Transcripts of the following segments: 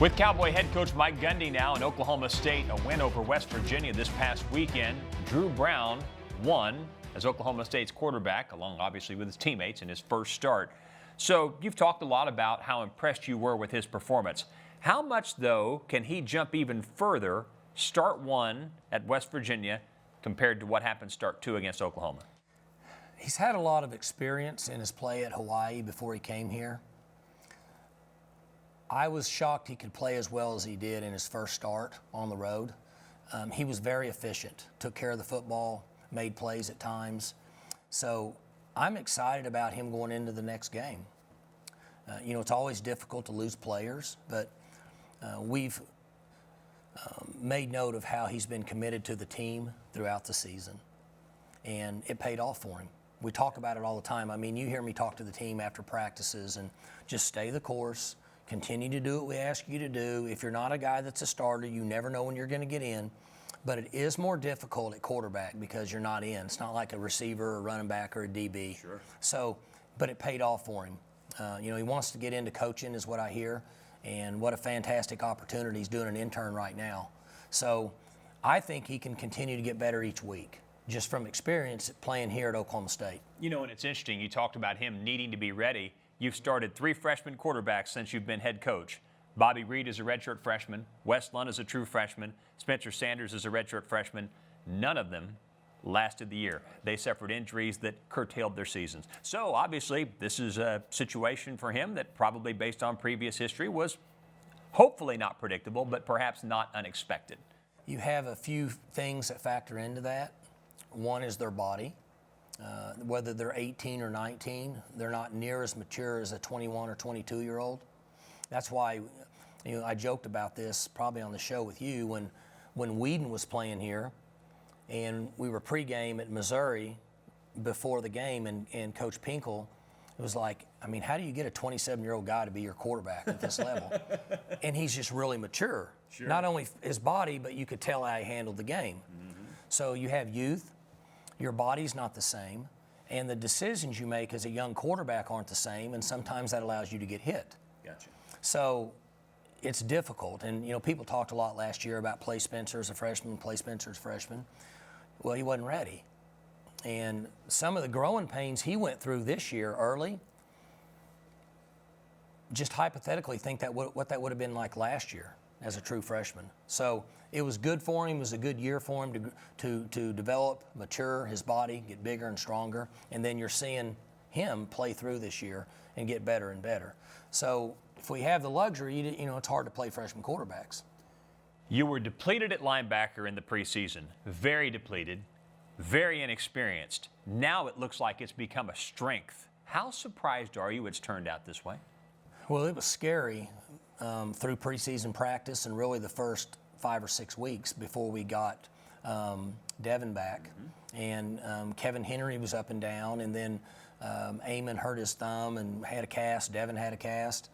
With Cowboy head coach Mike Gundy now in Oklahoma State, a win over West Virginia this past weekend. Drew Brown won as Oklahoma State's quarterback, along obviously with his teammates in his first start. So you've talked a lot about how impressed you were with his performance. How much, though, can he jump even further, start one at West Virginia, compared to what happened start two against Oklahoma? He's had a lot of experience in his play at Hawaii before he came here. I was shocked he could play as well as he did in his first start on the road. He was very efficient, took care of the football, made plays at times. So I'm excited about him going into the next game. It's always difficult to lose players, but we've made note of how he's been committed to the team throughout the season, and it paid off for him. We talk about it all the time. I mean, you hear me talk to the team after practices and just stay the course. Continue to do what we ask you to do. If you're not a guy that's a starter, you never know when you're going to get in. But it is more difficult at quarterback because you're not in. It's not like a receiver or running back or a DB. Sure. So, but it paid off for him. He wants to get into coaching is what I hear. And what a fantastic opportunity. He's doing an intern right now. So I think he can continue to get better each week, just from experience playing here at Oklahoma State. And it's interesting. You talked about him needing to be ready. You've started 3 freshman quarterbacks since you've been head coach. Bobby Reed is a redshirt freshman. Wes Lund is a true freshman. Spencer Sanders is a redshirt freshman. None of them lasted the year. They suffered injuries that curtailed their seasons. So obviously, this is a situation for him that probably, based on previous history, was hopefully not predictable, but perhaps not unexpected. You have a few things that factor into that. One is their body. Whether they're 18 or 19, they're not near as mature as a 21 or 22-year-old. That's why, I joked about this probably on the show with you when Whedon was playing here, and we were pregame at Missouri before the game, and Coach Pinkel, it was like, how do you get a 27-year-old guy to be your quarterback at this level? And he's just really mature. Sure. Not only his body, but you could tell how he handled the game. Mm-hmm. So you have youth. Your body's not the same, and the decisions you make as a young quarterback aren't the same, and sometimes that allows you to get hit. Gotcha. So it's difficult, and people talked a lot last year about play Spencer as a freshman, play Spencer as a freshman. Well, he wasn't ready, and some of the growing pains he went through this year early, just hypothetically think that what that would have been like last year as a true freshman. So it was good for him. It was a good year for him to develop, mature his body, get bigger and stronger. And then you're seeing him play through this year and get better and better. So if we have the luxury, it's hard to play freshman quarterbacks. You were depleted at linebacker in the preseason. Very depleted, very inexperienced. Now it looks like it's become a strength. How surprised are you it's turned out this way? Well, it was scary through preseason practice and really the first 5 or 6 weeks before we got Devin back. Mm-hmm. And Kevin Henry was up and down, and then Eamon hurt his thumb and had a cast. Devin had a cast.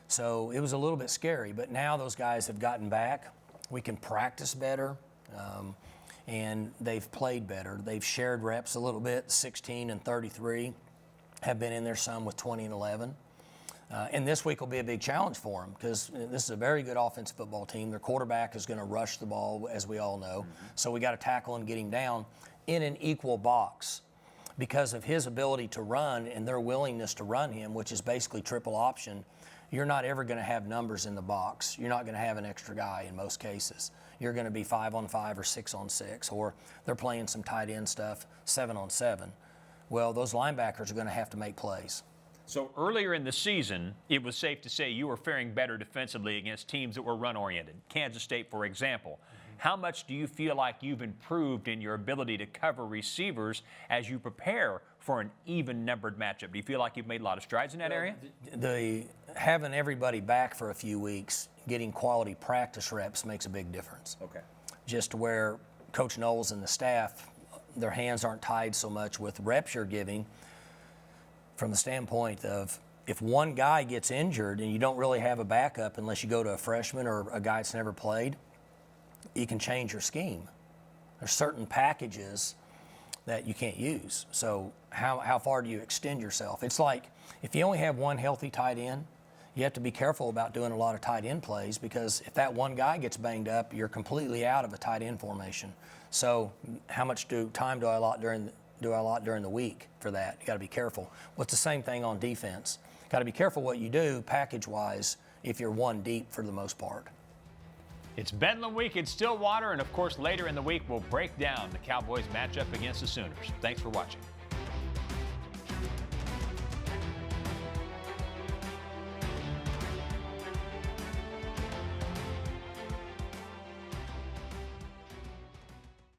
So it was a little bit scary, but now those guys have gotten back. We can practice better, and they've played better. They've shared reps a little bit. 16 and 33 have been in there some with 20 and 11. And this week will be a big challenge for them because this is a very good offensive football team. Their quarterback is going to rush the ball, as we all know. Mm-hmm. So we got to tackle and get him down in an equal box because of his ability to run and their willingness to run him, which is basically triple option. You're not ever going to have numbers in the box. You're not going to have an extra guy in most cases. You're going to be 5-on-5 or 6-on-6, or they're playing some tight end stuff, 7-on-7. Well, those linebackers are going to have to make plays. So earlier in the season, it was safe to say you were faring better defensively against teams that were run-oriented. Kansas State, for example. Mm-hmm. How much do you feel like you've improved in your ability to cover receivers as you prepare for an even-numbered matchup? Do you feel like you've made a lot of strides in that area? Having everybody back for a few weeks, getting quality practice reps makes a big difference. Okay. Just where Coach Knowles and the staff, their hands aren't tied so much with reps you're giving, from the standpoint of if one guy gets injured and you don't really have a backup unless you go to a freshman or a guy that's never played, you can change your scheme. There's certain packages that you can't use. So how far do you extend yourself? It's like if you only have one healthy tight end, you have to be careful about doing a lot of tight end plays, because if that one guy gets banged up, you're completely out of a tight end formation. So how much time do I allot during the week for that? You got to be careful. Well, it's the same thing on defense. Got to be careful what you do package-wise if you're one deep for the most part. It's Bedlam Week in Stillwater, and of course later in the week we'll break down the Cowboys matchup against the Sooners. Thanks for watching.